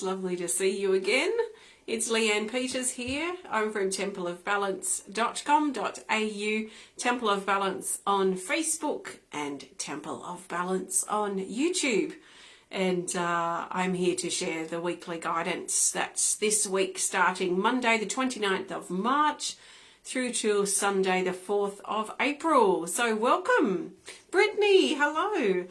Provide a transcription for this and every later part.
It's lovely to see you again. It's Leanne Peters here. I'm from templeofbalance.com.au, Temple of Balance on Facebook and Temple of Balance on YouTube. And I'm here to share the weekly guidance that's this week starting Monday the 29th of March through till Sunday the 4th of April. So welcome. Brittany, hello.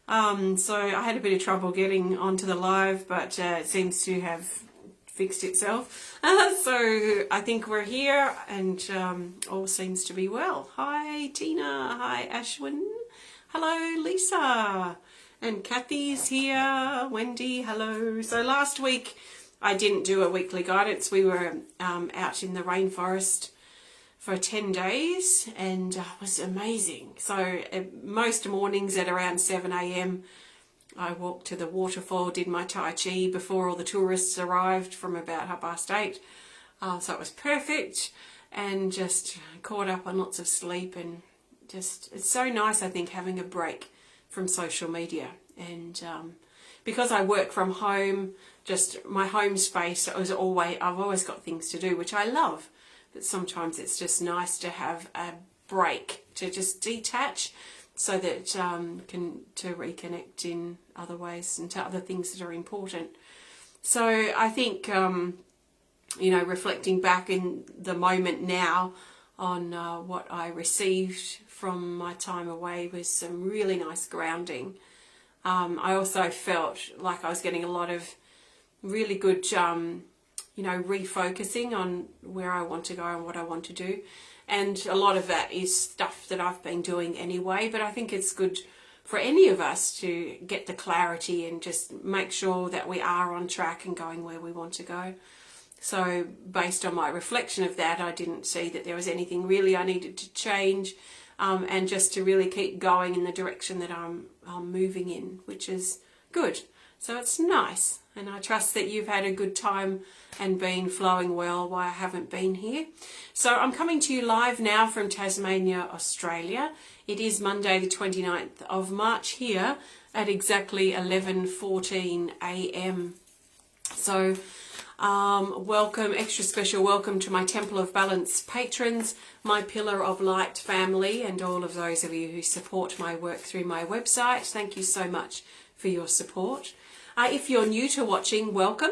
So I had a bit of trouble getting onto the live, but it seems to have fixed itself. So I think we're here and all seems to be well. Hi Tina, hi Ashwin, hello Lisa, and Kathy's here, Wendy, hello. So last week I didn't do a weekly guidance. We were out in the rainforest for 10 days and it was amazing. So most mornings at around 7 a.m. I walked to the waterfall, did my Tai Chi before all the tourists arrived from about 8:30. So it was perfect and just caught up on lots of sleep and just, it's so nice, I think, having a break from social media. And because I work from home, just my home space, I've always got things to do, which I love. But sometimes it's just nice to have a break, to just detach so that to reconnect in other ways and to other things that are important. So I think, reflecting back in the moment now on what I received from my time away was some really nice grounding. I also felt like I was getting a lot of really good refocusing on where I want to go and what I want to do. And a lot of that is stuff that I've been doing anyway, but I think it's good for any of us to get the clarity and just make sure that we are on track and going where we want to go. So based on my reflection of that, I didn't see that there was anything really I needed to change, and just to really keep going in the direction that I'm moving in, which is good. So it's nice, and I trust that you've had a good time and been flowing well while I haven't been here. So I'm coming to you live now from Tasmania, Australia. It is Monday the 29th of March here at exactly 11:14 a.m. So welcome, extra special welcome to my Temple of Balance patrons, my Pillar of Light family, and all of those of you who support my work through my website. Thank you so much for your support. If you're new to watching, welcome.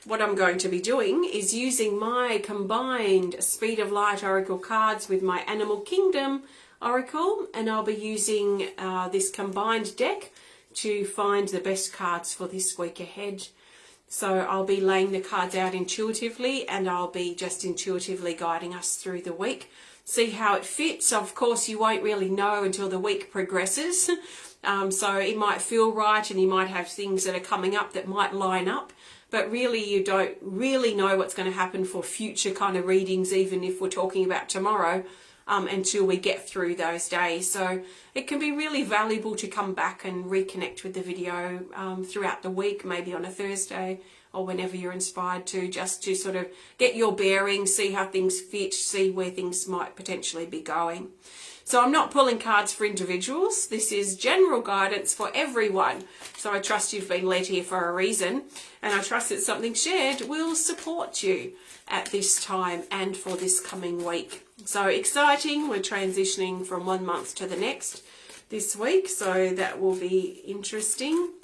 What I'm going to be doing is using my combined Speed of Light Oracle cards with my Animal Kingdom Oracle, and I'll be using this combined deck to find the best cards for this week ahead. So I'll be laying the cards out intuitively, and I'll be just intuitively guiding us through the week. See how it fits. Of course, you won't really know until the week progresses. So it might feel right and you might have things that are coming up that might line up, but really you don't really know what's going to happen for future kind of readings, even if we're talking about tomorrow, until we get through those days. So it can be really valuable to come back and reconnect with the video throughout the week, maybe on a Thursday or whenever you're inspired to, just to sort of get your bearings, see how things fit, see where things might potentially be going. So I'm not pulling cards for individuals. This is general guidance for everyone. So I trust you've been led here for a reason, and I trust that something shared will support you at this time and for this coming week. So exciting. We're transitioning from one month to the next this week, so that will be interesting.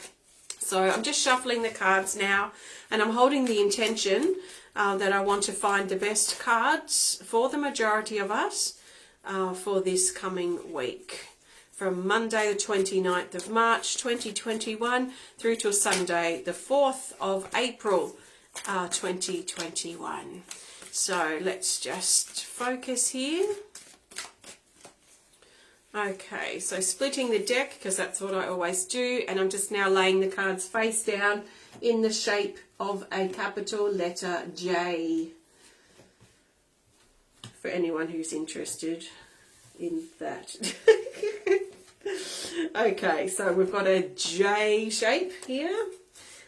So I'm just shuffling the cards now, and I'm holding the intention that I want to find the best cards for the majority of us for this coming week, from Monday the 29th of March 2021 through to Sunday the 4th of April 2021. So let's just focus here. Okay, so splitting the deck, because that's what I always do, and I'm just now laying the cards face down in the shape of a capital letter J, for anyone who's interested in that. Okay, so we've got a J shape here,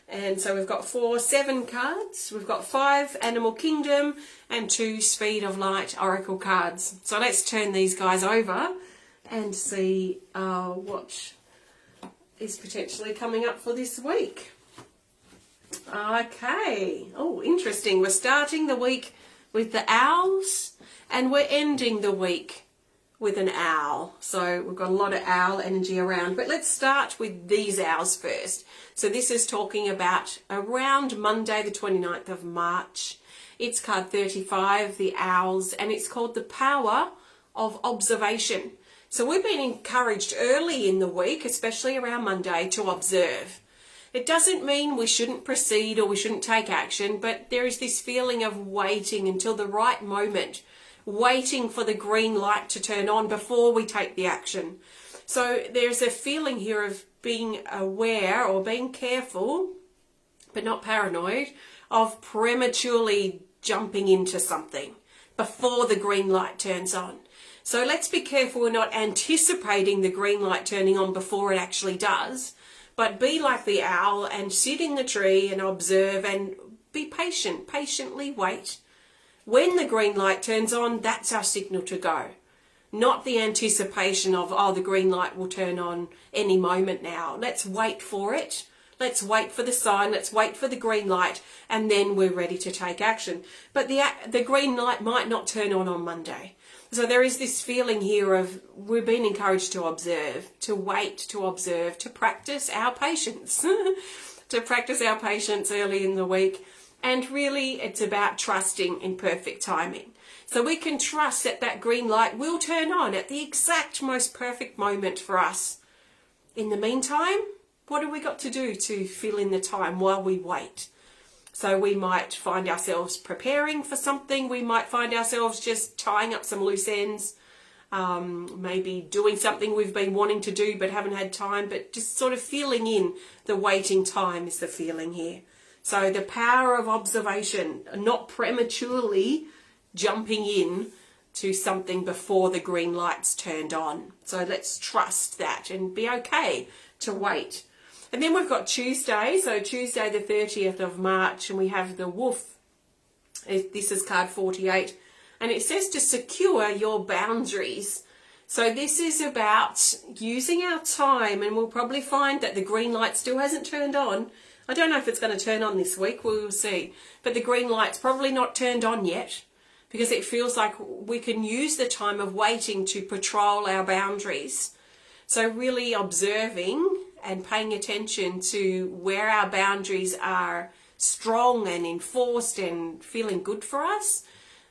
and so we've got 7 cards. We've got 5 Animal Kingdom and 2 Speed of Light Oracle cards. So let's turn these guys over and see what is potentially coming up for this week. Okay. Oh, interesting. We're starting the week with the owls and we're ending the week with an owl. So we've got a lot of owl energy around. But let's start with these owls first. So this is talking about around Monday the 29th of March. It's card 35, the owls, and it's called the power of observation. So we've been encouraged early in the week, especially around Monday, to observe. It doesn't mean we shouldn't proceed or we shouldn't take action, but there is this feeling of waiting until the right moment, waiting for the green light to turn on before we take the action. So there's a feeling here of being aware or being careful, but not paranoid, of prematurely jumping into something before the green light turns on. So let's be careful we're not anticipating the green light turning on before it actually does, but be like the owl and sit in the tree and observe and be patient, patiently wait. When the green light turns on, that's our signal to go. Not the anticipation of, oh, the green light will turn on any moment now. Let's wait for it. Let's wait for the sign. Let's wait for the green light, and then we're ready to take action. But the green light might not turn on Monday. So there is this feeling here of we're being encouraged to observe, to wait, to observe, to practice our patience, to practice our patience early in the week. And really, it's about trusting in perfect timing. So we can trust that that green light will turn on at the exact most perfect moment for us. In the meantime, what have we got to do to fill in the time while we wait? So we might find ourselves preparing for something. We might find ourselves just tying up some loose ends, maybe doing something we've been wanting to do but haven't had time, but just sort of filling in the waiting time is the feeling here. So the power of observation, not prematurely jumping in to something before the green light's turned on. So let's trust that and be okay to wait. And then we've got Tuesday, so Tuesday the 30th of March, and we have the wolf. This is card 48, and it says to secure your boundaries. So this is about using our time, and we'll probably find that the green light still hasn't turned on. I don't know if it's going to turn on this week, we will see. But the green light's probably not turned on yet, because it feels like we can use the time of waiting to patrol our boundaries. So really observing and paying attention to where our boundaries are strong and enforced and feeling good for us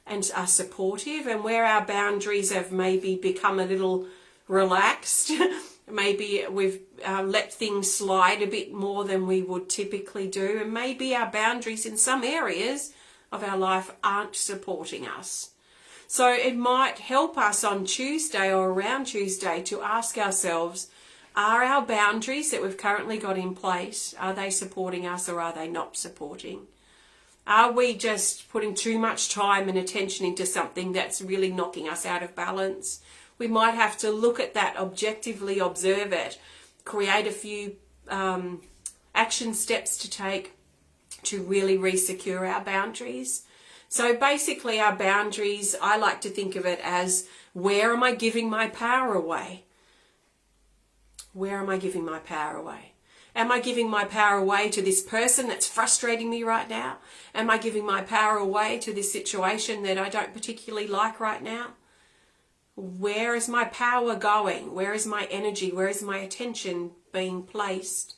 and are supportive, and where our boundaries have maybe become a little relaxed. Maybe we've let things slide a bit more than we would typically do, and maybe our boundaries in some areas of our life aren't supporting us. So it might help us on Tuesday or around Tuesday to ask ourselves, are our boundaries that we've currently got in place, are they supporting us or are they not supporting? Are we just putting too much time and attention into something that's really knocking us out of balance? We might have to look at that objectively, observe it, create a few action steps to take to really re-secure our boundaries. So basically our boundaries, I like to think of it as, where am I giving my power away? Where am I giving my power away? Am I giving my power away to this person that's frustrating me right now? Am I giving my power away to this situation that I don't particularly like right now? Where is my power going? Where is my energy? Where is my attention being placed?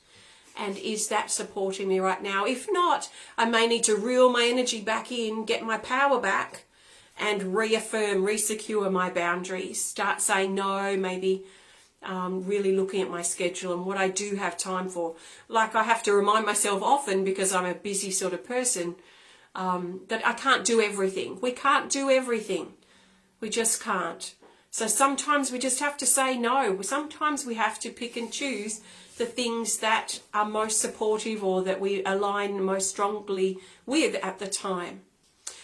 And is that supporting me right now? If not, I may need to reel my energy back in, get my power back, and reaffirm, re-secure my boundaries. Start saying no, maybe really looking at my schedule and what I do have time for. Like, I have to remind myself often, because I'm a busy sort of person, that I can't do everything. We can't do everything. We just can't. So sometimes we just have to say no. Sometimes we have to pick and choose the things that are most supportive or that we align most strongly with at the time.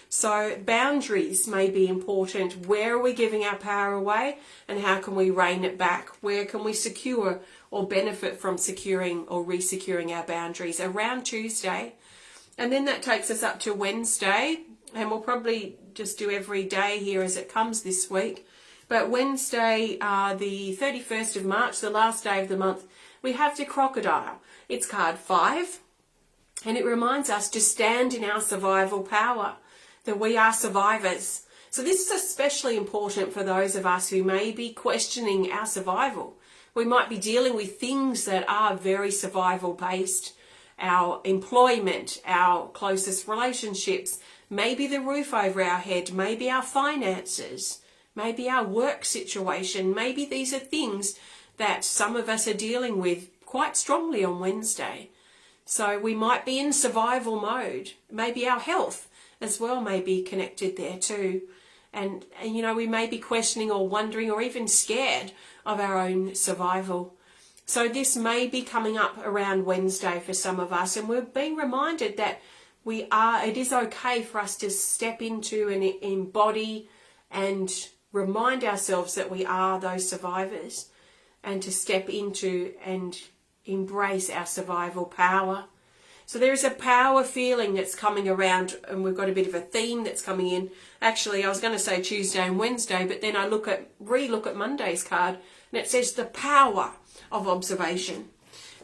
So boundaries may be important. Where are we giving our power away, and how can we rein it back? Where can we secure or benefit from securing or re-securing our boundaries around Tuesday? And then that takes us up to Wednesday, and we'll probably just do every day here as it comes this week. But Wednesday, the 31st of March, the last day of the month, we have the crocodile. It's card 5. And it reminds us to stand in our survival power, that we are survivors. So this is especially important for those of us who may be questioning our survival. We might be dealing with things that are very survival based. Our employment, our closest relationships, maybe the roof over our head, maybe our finances, maybe our work situation. Maybe these are things that some of us are dealing with quite strongly on Wednesday. So we might be in survival mode. Maybe our health as well may be connected there too. And we may be questioning or wondering or even scared of our own survival. So this may be coming up around Wednesday for some of us, and we're being reminded that it is okay for us to step into and embody and remind ourselves that we are those survivors, and to step into and embrace our survival power. So there is a power feeling that's coming around, and we've got a bit of a theme that's coming in. Actually, I was going to say Tuesday and Wednesday, but then I re-look at Monday's card, and it says the power of observation.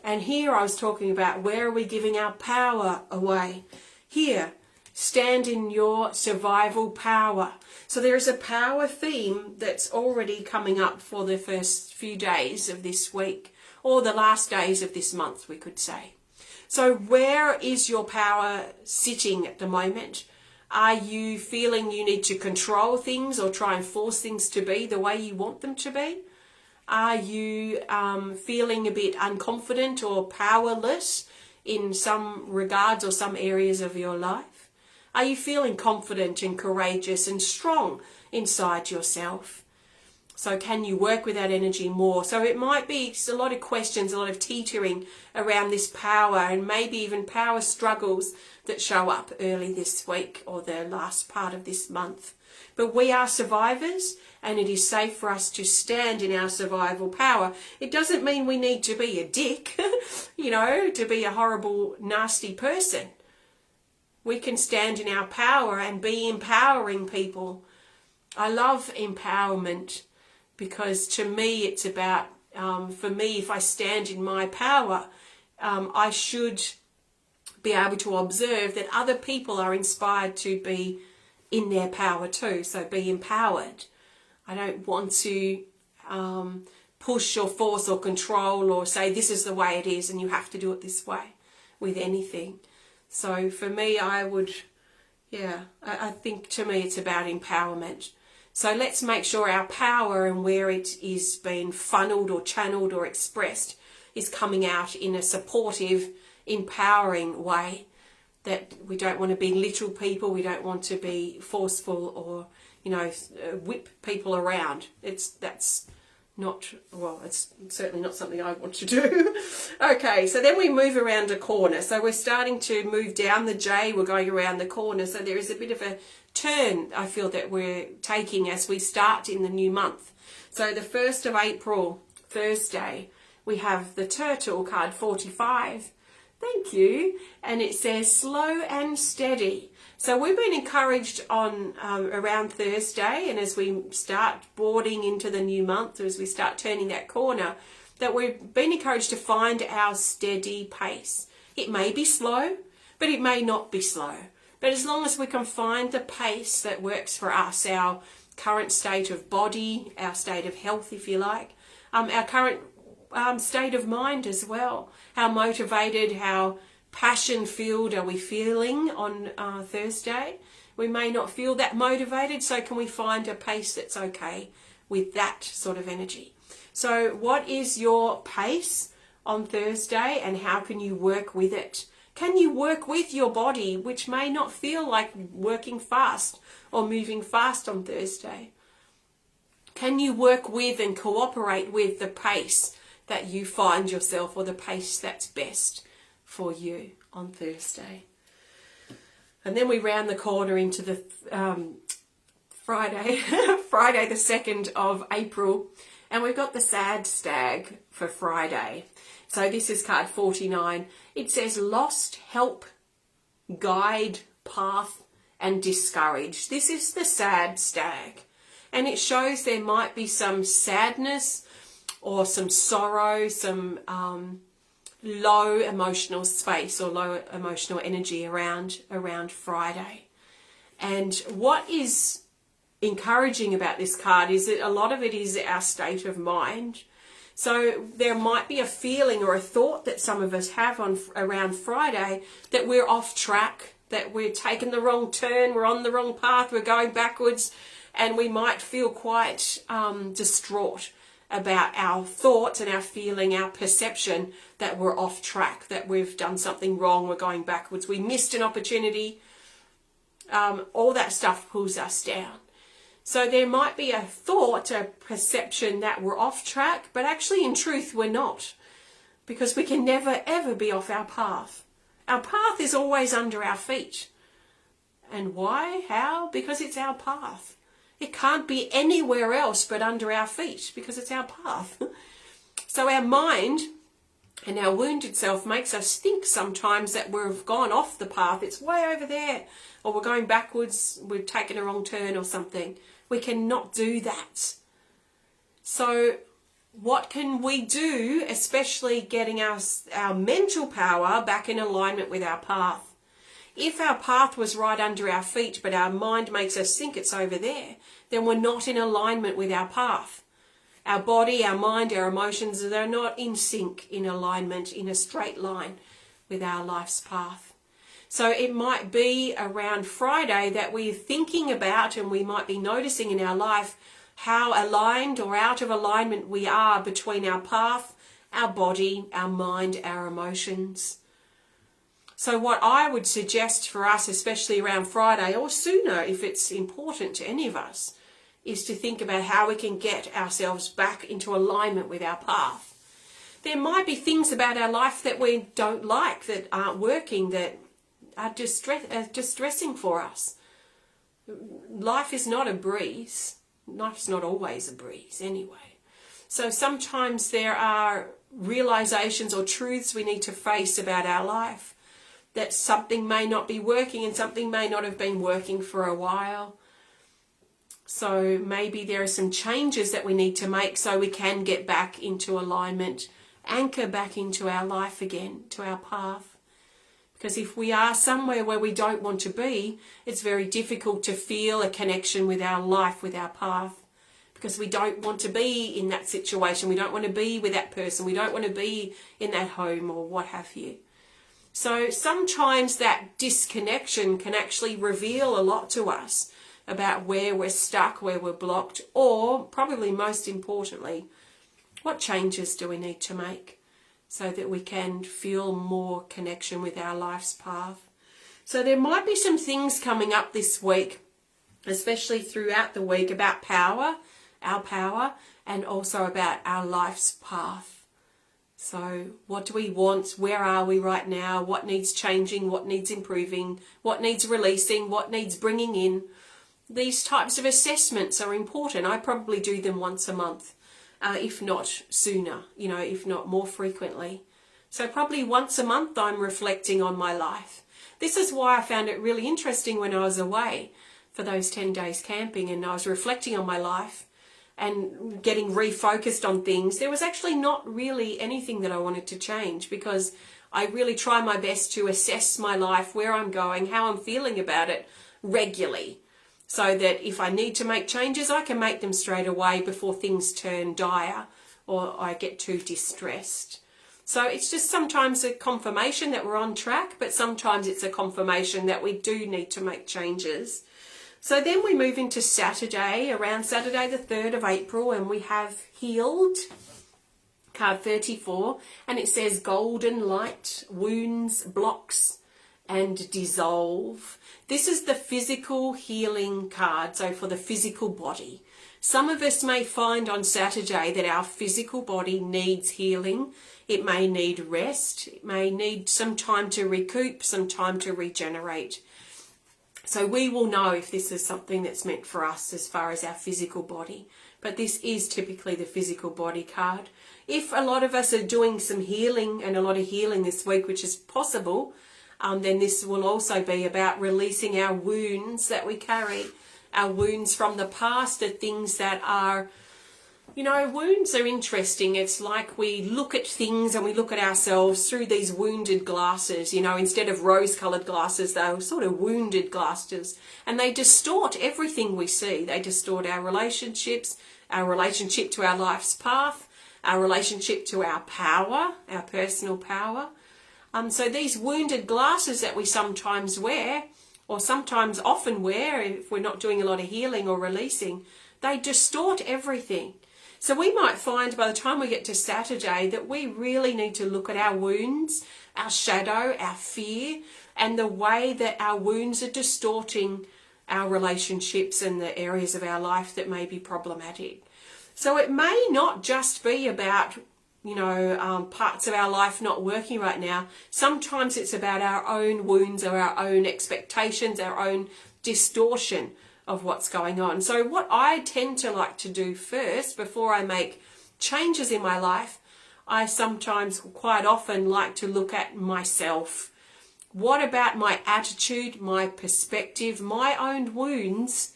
And here I was talking about, where are we giving our power away? Here, stand in your survival power. So there is a power theme that's already coming up for the first few days of this week, or the last days of this month, we could say. So where is your power sitting at the moment? Are you feeling you need to control things or try and force things to be the way you want them to be? Are you feeling a bit unconfident or powerless in some regards or some areas of your life? Are you feeling confident and courageous and strong inside yourself? So can you work with that energy more? So it might be a lot of questions, a lot of teetering around this power, and maybe even power struggles that show up early this week or the last part of this month. But we are survivors, and it is safe for us to stand in our survival power. It doesn't mean we need to be a dick, to be a horrible, nasty person. We can stand in our power and be empowering people. I love empowerment, because to me it's about, for me, if I stand in my power, I should be able to observe that other people are inspired to be in their power too. So be empowered. I don't want to push or force or control or say this is the way it is and you have to do it this way with anything. So for me, I think to me it's about empowerment. So let's make sure our power and where it is being funneled or channeled or expressed is coming out in a supportive, empowering way. That we don't want to be little people, we don't want to be forceful or, whip people around. It's certainly not something I want to do. Okay, so then we move around a corner. So we're starting to move down the J, we're going around the corner. So there is a bit of a turn, I feel, that we're taking as we start in the new month. So the 1st of April, Thursday, we have the Turtle card 45. Thank you. And it says slow and steady. So we've been encouraged on around Thursday, and as we start boarding into the new month, as we start turning that corner, that we've been encouraged to find our steady pace. It may be slow, but it may not be slow. But as long as we can find the pace that works for us, our current state of body, our state of health, if you like, our current state of mind as well. How motivated, how passion-filled are we feeling on Thursday? We may not feel that motivated, so can we find a pace that's okay with that sort of energy? So what is your pace on Thursday, and how can you work with it? Can you work with your body, which may not feel like working fast or moving fast on Thursday? Can you work with and cooperate with the pace that you find yourself, or the pace that's best for you on Thursday? And then we round the corner into the Friday the 2nd of April, and we've got the Sad Stag for Friday. So this is card 49. It says lost, help, guide, path, and discouraged. This is the Sad Stag, and it shows there might be some sadness or some sorrow, some low emotional space or low emotional energy around Friday. And what is encouraging about this card is that a lot of it is our state of mind. So there might be a feeling or a thought that some of us have around Friday that we're off track, that we're taking the wrong turn, we're on the wrong path, we're going backwards, and we might feel quite distraught about our thoughts and our feeling, our perception that we're off track, that we've done something wrong, we're going backwards, we missed an opportunity. All that stuff pulls us down. So there might be a thought, a perception that we're off track, but actually in truth we're not, because we can never ever be off our path. Our path is always under our feet. And why? How? Because it's our path. It can't be anywhere else but under our feet, because it's our path. So our mind and our wounded self makes us think sometimes that we've gone off the path, it's way over there, or we're going backwards, we've taken a wrong turn or something. We cannot do that. So what can we do, especially getting our mental power back in alignment with our path? If our path was right under our feet, but our mind makes us think it's over there, then we're not in alignment with our path. Our body, our mind, our emotions, they're not in sync, in alignment, in a straight line with our life's path. So it might be around Friday that we're thinking about, and we might be noticing in our life how aligned or out of alignment we are between our path, our body, our mind, our emotions. So what I would suggest for us, especially around Friday or sooner if it's important to any of us, is to think about how we can get ourselves back into alignment with our path. There might be things about our life that we don't like, that aren't working, that are distressing for us. Life is not a breeze. Life's not always a breeze anyway. So sometimes there are realizations or truths we need to face about our life, that something may not be working and something may not have been working for a while. So maybe there are some changes that we need to make so we can get back into alignment, anchor back into our life again, to our path. Because if we are somewhere where we don't want to be, it's very difficult to feel a connection with our life, with our path. Because we don't want to be in that situation. We don't want to be with that person. We don't want to be in that home or what have you. So sometimes that disconnection can actually reveal a lot to us about where we're stuck, where we're blocked, or probably most importantly, what changes do we need to make so that we can feel more connection with our life's path. So there might be some things coming up this week, especially throughout the week, about power, our power, and also about our life's path. So what do we want? Where are we right now? What needs changing? What needs improving? What needs releasing? What needs bringing in? These types of assessments are important. I probably do them once a month, if not sooner, if not more frequently. So probably once a month I'm reflecting on my life. This is why I found it really interesting when I was away for those 10 days camping and I was reflecting on my life and getting refocused on things. There was actually not really anything that I wanted to change, because I really try my best to assess my life, where I'm going, how I'm feeling about it regularly, so that if I need to make changes, I can make them straight away before things turn dire or I get too distressed. So it's just sometimes a confirmation that we're on track, but sometimes it's a confirmation that we do need to make changes. So then we move into Saturday, around Saturday the 3rd of April, and we have Healed, card 34, and it says golden light, wounds, blocks, and dissolve. This is the physical healing card, so for the physical body. Some of us may find on Saturday that our physical body needs healing. It may need rest. It may need some time to recoup, some time to regenerate. So we will know if this is something that's meant for us as far as our physical body. But this is typically the physical body card. If a lot of us are doing some healing and a lot of healing this week, which is possible, then this will also be about releasing our wounds that we carry. Our wounds from the past are things that are You know, wounds are interesting. It's like we look at things and we look at ourselves through these wounded glasses. You know, instead of rose-coloured glasses, they're sort of wounded glasses. And they distort everything we see. They distort our relationships, our relationship to our life's path, our relationship to our power, our personal power. So these wounded glasses that we sometimes wear, or sometimes often wear if we're not doing a lot of healing or releasing, they distort everything. So we might find by the time we get to Saturday that we really need to look at our wounds, our shadow, our fear, and the way that our wounds are distorting our relationships and the areas of our life that may be problematic. So it may not just be about, you know, parts of our life not working right now. Sometimes it's about our own wounds or our own expectations, our own distortion of what's going on. So what I tend to like to do first, before I make changes in my life, I sometimes quite often like to look at myself. What about my attitude, my perspective, my own wounds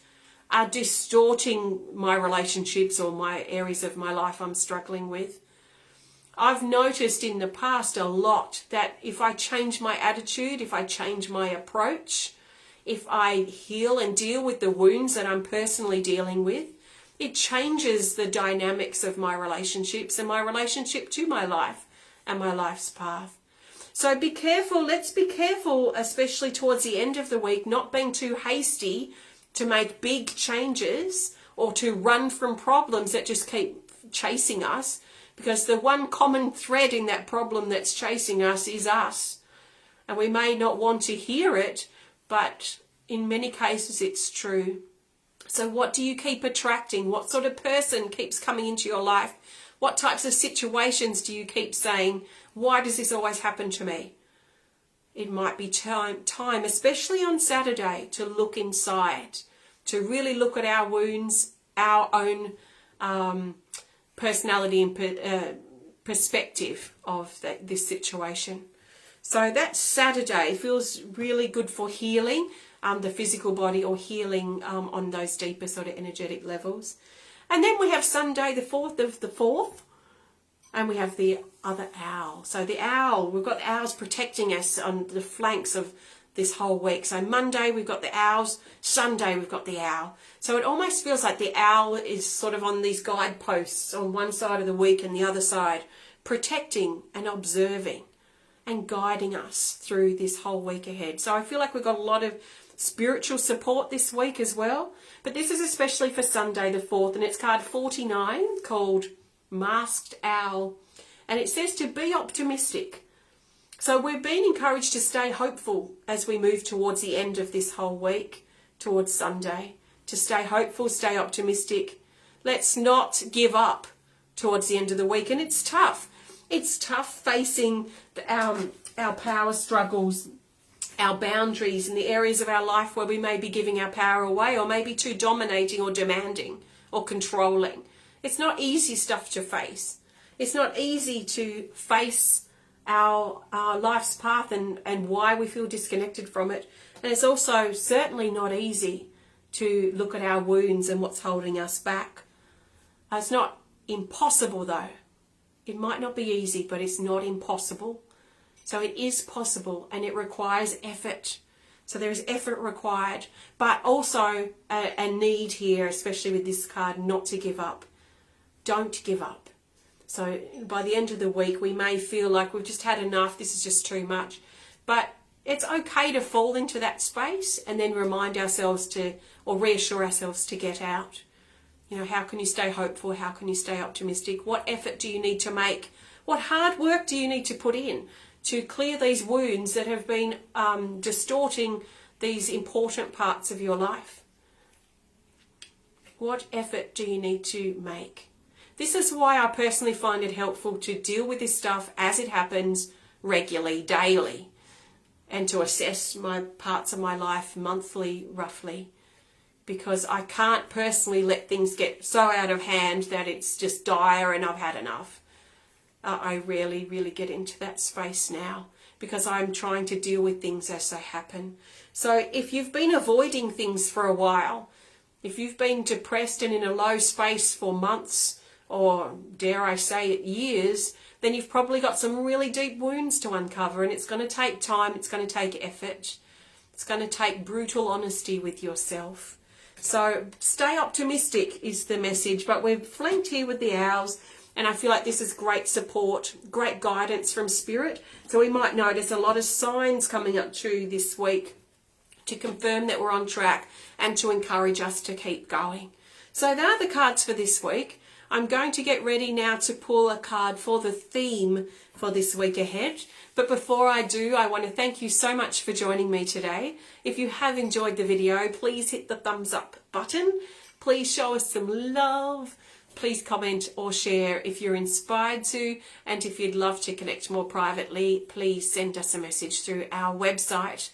are distorting my relationships or my areas of my life I'm struggling with? I've noticed in the past a lot that if I change my attitude, if I change my approach, if I heal and deal with the wounds that I'm personally dealing with, it changes the dynamics of my relationships and my relationship to my life and my life's path. So be careful, let's be careful, especially towards the end of the week, not being too hasty to make big changes or to run from problems that just keep chasing us, because the one common thread in that problem that's chasing us is us. And we may not want to hear it, but in many cases it's true. So what do you keep attracting? What sort of person keeps coming into your life? What types of situations do you keep saying, why does this always happen to me? It might be time, especially on Saturday, to look inside, to really look at our wounds, our own personality and perspective of this situation. So that Saturday feels really good for healing the physical body, or healing on those deeper sort of energetic levels. And then we have Sunday, the 4th of the 4th, and we have the other owl. So the owl, we've got the owls protecting us on the flanks of this whole week. So Monday we've got the owls, Sunday we've got the owl. So it almost feels like the owl is sort of on these guideposts on one side of the week and the other side, protecting and observing and guiding us through this whole week ahead. So I feel like we've got a lot of spiritual support this week as well. But this is especially for Sunday the 4th, and it's card 49 called Masked Owl. And it says to be optimistic. So we're being encouraged to stay hopeful as we move towards the end of this whole week, towards Sunday. To stay hopeful, stay optimistic. Let's not give up towards the end of the week. And it's tough. It's tough facing our power struggles, our boundaries, and the areas of our life where we may be giving our power away, or maybe too dominating or demanding or controlling. It's not easy stuff to face. It's not easy to face our life's path and why we feel disconnected from it. And it's also certainly not easy to look at our wounds and what's holding us back. It's not impossible though. It might not be easy, but it's not impossible. So it is possible, and it requires effort. So there is effort required, but also a need here, especially with this card, not to give up. Don't give up. So by the end of the week, we may feel like we've just had enough, this is just too much. But it's okay to fall into that space and then remind ourselves to, or reassure ourselves to get out. You know, how can you stay hopeful? How can you stay optimistic? What effort do you need to make? What hard work do you need to put in to clear these wounds that have been distorting these important parts of your life? What effort do you need to make? This is why I personally find it helpful to deal with this stuff as it happens regularly, daily, and to assess my parts of my life monthly, roughly, because I can't personally let things get so out of hand that it's just dire and I've had enough. I rarely really get into that space now because I'm trying to deal with things as they happen. So if you've been avoiding things for a while, if you've been depressed and in a low space for months or dare I say it, years, then you've probably got some really deep wounds to uncover, and it's going to take time, it's going to take effort, it's going to take brutal honesty with yourself. So stay optimistic is the message, but we're flanked here with the owls, and I feel like this is great support, great guidance from Spirit. So we might notice a lot of signs coming up too this week to confirm that we're on track and to encourage us to keep going. So there are the cards for this week. I'm going to get ready now to pull a card for the theme for this week ahead. But before I do, I want to thank you so much for joining me today. If you have enjoyed the video, please hit the thumbs up button. Please show us some love. Please comment or share if you're inspired to. And if you'd love to connect more privately, please send us a message through our website.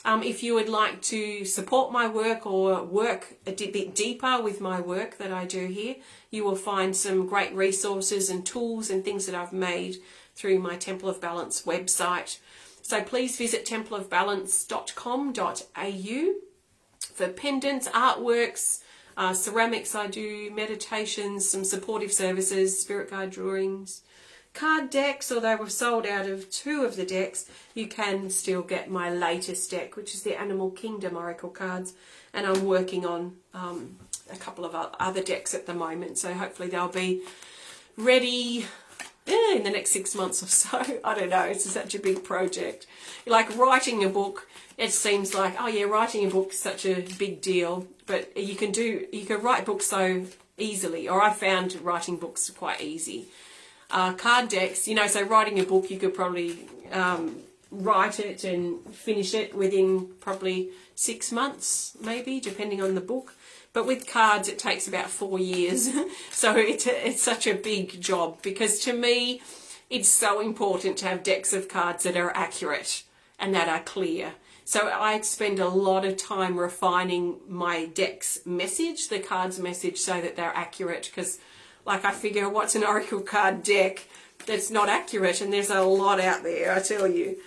If you would like to support my work or work a bit deeper with my work that I do here, you will find some great resources and tools and things that I've made through my Temple of Balance website. So please visit templeofbalance.com.au for pendants, artworks, ceramics I do, meditations, some supportive services, spirit guide drawings, card decks. Although we've sold out of 2 of the decks, you can still get my latest deck, which is the Animal Kingdom Oracle cards, and I'm working on a couple of other decks at the moment, so hopefully they'll be ready in the next 6 months or so. I don't know, it's such a big project. Like writing a book, it seems like, oh yeah, writing a book is such a big deal, but you can write books so easily, or I found writing books quite easy. Card decks, so writing a book, you could probably write it and finish it within probably 6 months, maybe, depending on the book. But with cards, it takes about 4 years. So it's such a big job, because to me, it's so important to have decks of cards that are accurate and that are clear. So I spend a lot of time refining my deck's message, the card's message, so that they're accurate, because I figure, what's an Oracle card deck that's not accurate? And there's a lot out there, I tell you.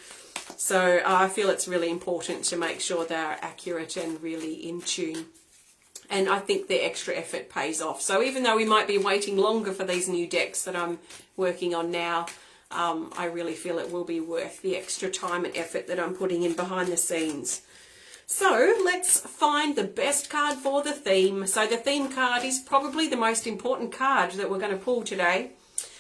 So I feel it's really important to make sure they're accurate and really in tune. And I think the extra effort pays off. So even though we might be waiting longer for these new decks that I'm working on now, I really feel it will be worth the extra time and effort that I'm putting in behind the scenes. So let's find the best card for the theme. So the theme card is probably the most important card that we're going to pull today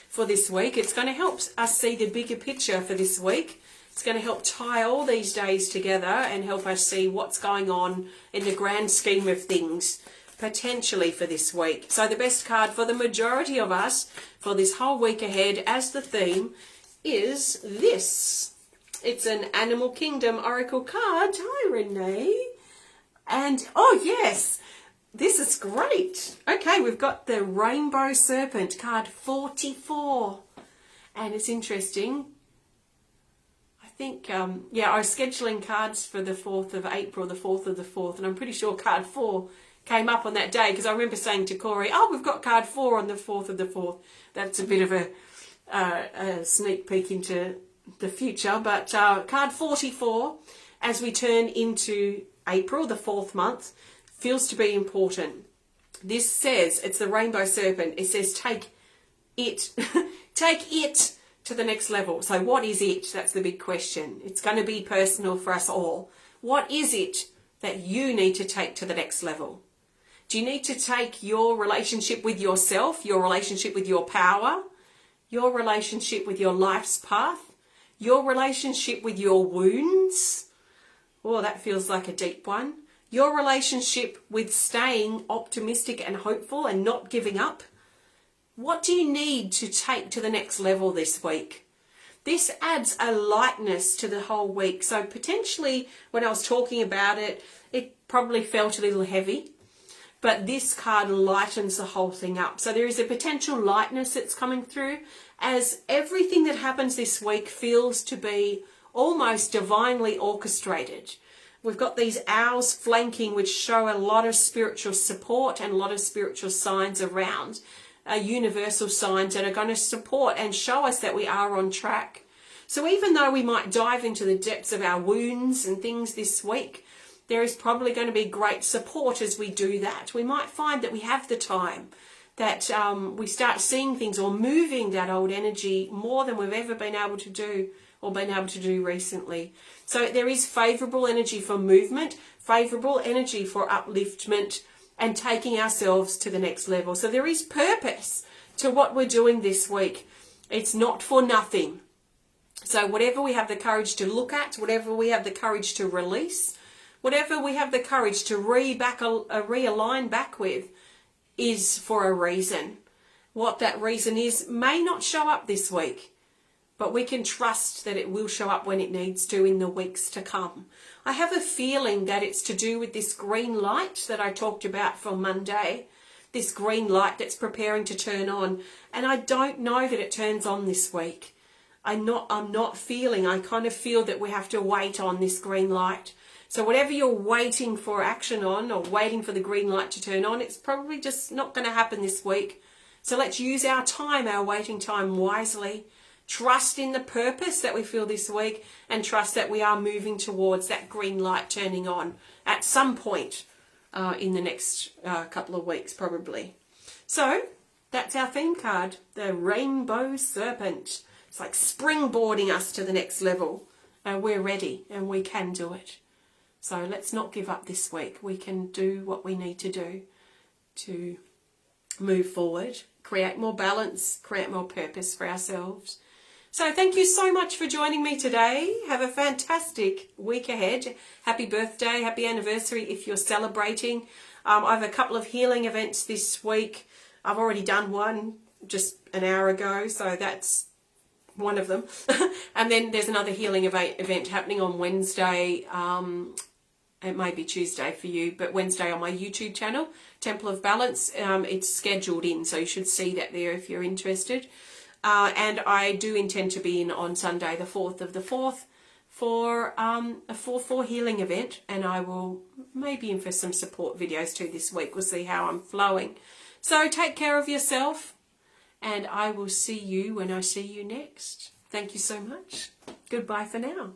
for this week. It's going to help us see the bigger picture for this week. It's going to help tie all these days together and help us see what's going on in the grand scheme of things potentially for this week. So the best card for the majority of us for this whole week ahead as the theme is this. It's an Animal Kingdom Oracle card. Hi, Renee. And, oh, yes, this is great. Okay, we've got the Rainbow Serpent, card 44. And it's interesting. I think, I was scheduling cards for the 4th of April, the 4th of the 4th, and I'm pretty sure card 4 came up on that day, because I remember saying to Corey, oh, we've got card 4 on the 4th of the 4th. That's a bit of a sneak peek into the future, but card 44, as we turn into April, the 4th month, feels to be important. This says, it's the Rainbow Serpent, it says take it, take it to the next level. So what is it? That's the big question. It's going to be personal for us all. What is it that you need to take to the next level? Do you need to take your relationship with yourself, your relationship with your power, your relationship with your life's path, your relationship with your wounds? Oh, that feels like a deep one. Your relationship with staying optimistic and hopeful and not giving up. What do you need to take to the next level this week? This adds a lightness to the whole week. So potentially when I was talking about it, it probably felt a little heavy. But this card lightens the whole thing up. So there is a potential lightness that's coming through, as everything that happens this week feels to be almost divinely orchestrated. We've got these owls flanking, which show a lot of spiritual support and a lot of spiritual signs around, universal signs that are going to support and show us that we are on track. So even though we might dive into the depths of our wounds and things this week, there is probably going to be great support as we do that. We might find that we have the time, that we start seeing things or moving that old energy more than we've ever been able to do or been able to do recently. So there is favourable energy for movement, favourable energy for upliftment and taking ourselves to the next level. So there is purpose to what we're doing this week. It's not for nothing. So whatever we have the courage to look at, whatever we have the courage to release, whatever we have the courage to realign back with is for a reason. What that reason is may not show up this week, but we can trust that it will show up when it needs to in the weeks to come. I have a feeling that it's to do with this green light that I talked about for Monday, this green light that's preparing to turn on. And I don't know that it turns on this week. I'm not feeling, I kind of feel that we have to wait on this green light. So whatever you're waiting for action on or waiting for the green light to turn on, it's probably just not going to happen this week. So let's use our time, our waiting time wisely. Trust in the purpose that we feel this week and trust that we are moving towards that green light turning on at some point in the next couple of weeks probably. So that's our theme card, the Rainbow Serpent. It's like springboarding us to the next level. We're ready and we can do it. So let's not give up this week. We can do what we need to do to move forward, create more balance, create more purpose for ourselves. So thank you so much for joining me today. Have a fantastic week ahead. Happy birthday, happy anniversary if you're celebrating. I have a couple of healing events this week. I've already done one just an hour ago, so that's one of them. And then there's another healing event happening on Wednesday. It may be Tuesday for you, but Wednesday on my YouTube channel, Temple of Balance. It's scheduled in, so you should see that there if you're interested. And I do intend to be in on Sunday, the 4th of the 4th, for a 4/4 healing event. And I will maybe in for some support videos too this week. We'll see how I'm flowing. So take care of yourself. And I will see you when I see you next. Thank you so much. Goodbye for now.